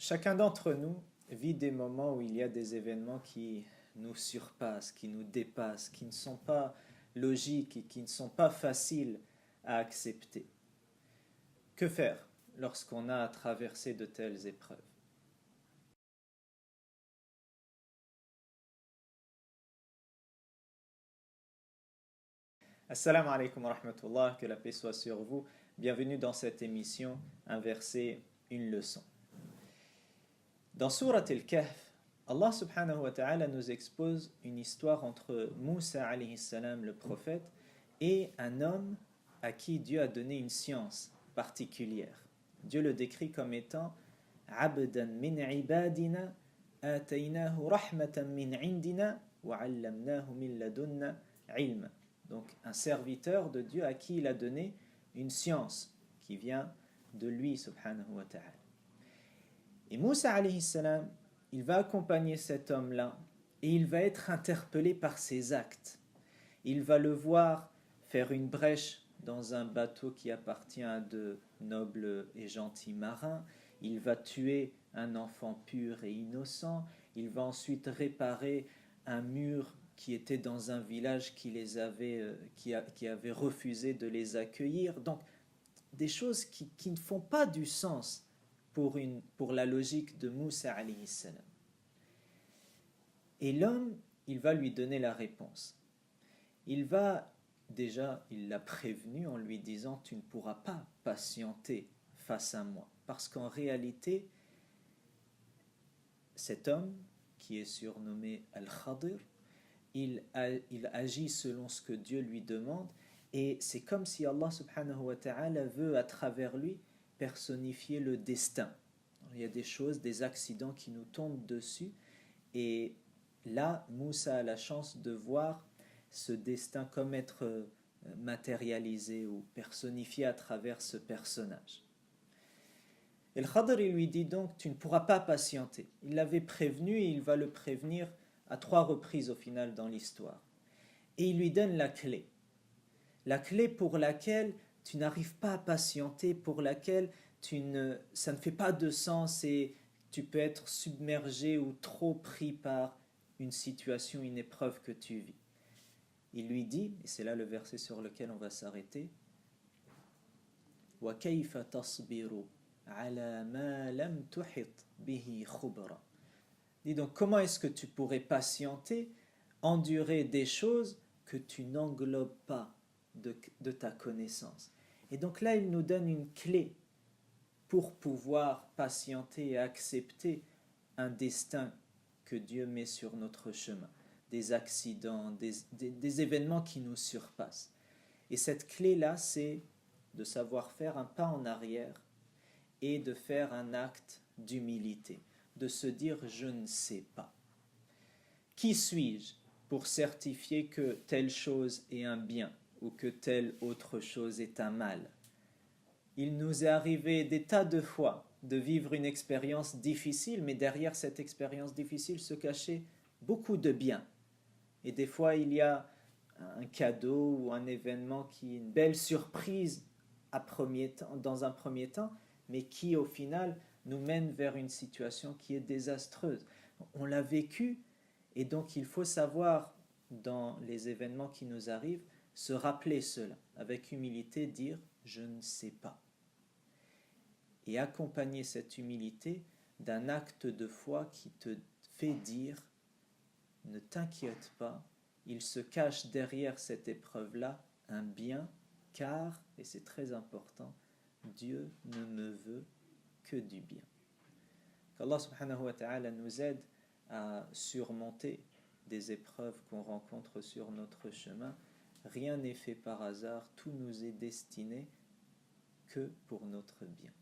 Chacun d'entre nous vit des moments où il y a des événements qui nous surpassent, qui nous dépassent, qui ne sont pas logiques et qui ne sont pas faciles à accepter. Que faire lorsqu'on a à traverser de telles épreuves? Assalamu alaikum wa rahmatullah, que la paix soit sur vous. Bienvenue dans cette émission, un verset, une leçon. Dans Surat al-Kahf, Allah subhanahu wa ta'ala nous expose une histoire entre Moussa alayhi salam, le prophète, et un homme à qui Dieu a donné une science particulière. Dieu le décrit comme étant Abdan min ibadina ataynahu rahmatan min indina wa 'allamnahu min ladunna ilma. Donc un serviteur de Dieu à qui il a donné une science qui vient de lui subhanahu wa ta'ala. Et Moussa alayhi salam, il va accompagner cet homme-là et il va être interpellé par ses actes. Il va le voir faire une brèche dans un bateau qui appartient à de nobles et gentils marins. Il va tuer un enfant pur et innocent. Il va ensuite réparer un mur qui était dans un village qui avait refusé de les accueillir. Donc, des choses qui ne font pas du sens pour la logique de Moussa alayhi salam. Et l'homme, il va lui donner la réponse. Il l'a prévenu en lui disant « Tu ne pourras pas patienter face à moi. » Parce qu'en réalité, cet homme, qui est surnommé Al-Khadir, il agit selon ce que Dieu lui demande, et c'est comme si Allah subhanahu wa ta'ala veut à travers lui personnifier le destin. Il y a des choses, des accidents qui nous tombent dessus, et là, Moussa a la chance de voir ce destin comme être matérialisé ou personnifié à travers ce personnage. Et le Khadr, il lui dit donc, tu ne pourras pas patienter. Il l'avait prévenu et il va le prévenir à 3 reprises au final dans l'histoire. Et il lui donne la clé. La clé pour laquelle tu n'arrives pas à patienter, pour laquelle ça ne fait pas de sens et tu peux être submergé ou trop pris par une situation, une épreuve que tu vis. Il lui dit, et c'est là le verset sur lequel on va s'arrêter, وَكَيْفَ تَصْبِرُ عَلَى مَا لَمْ تُحِطْ بِهِ خُبْرًا. Dis donc, comment est-ce que tu pourrais patienter, endurer des choses que tu n'englobes pas de ta connaissance? Et donc là, il nous donne une clé pour pouvoir patienter et accepter un destin que Dieu met sur notre chemin, des accidents, des événements qui nous surpassent. Et cette clé-là, c'est de savoir faire un pas en arrière et de faire un acte d'humilité, de se dire « je ne sais pas ». Qui suis-je pour certifier que telle chose est un bien ou que telle autre chose est un mal? Il nous est arrivé des tas de fois de vivre une expérience difficile, mais derrière cette expérience difficile se cachait beaucoup de bien. Et des fois, il y a un cadeau ou un événement qui est une belle surprise dans un premier temps, mais qui au final nous mène vers une situation qui est désastreuse. On l'a vécu, et donc il faut savoir, dans les événements qui nous arrivent, se rappeler cela, avec humilité, dire « je ne sais pas ». Et accompagner cette humilité d'un acte de foi qui te fait dire « ne t'inquiète pas, il se cache derrière cette épreuve-là un bien, car, et c'est très important, Dieu ne me veut que du bien. » Qu'Allah subhanahu wa ta'ala nous aide à surmonter des épreuves qu'on rencontre sur notre chemin. Rien n'est fait par hasard, tout nous est destiné que pour notre bien.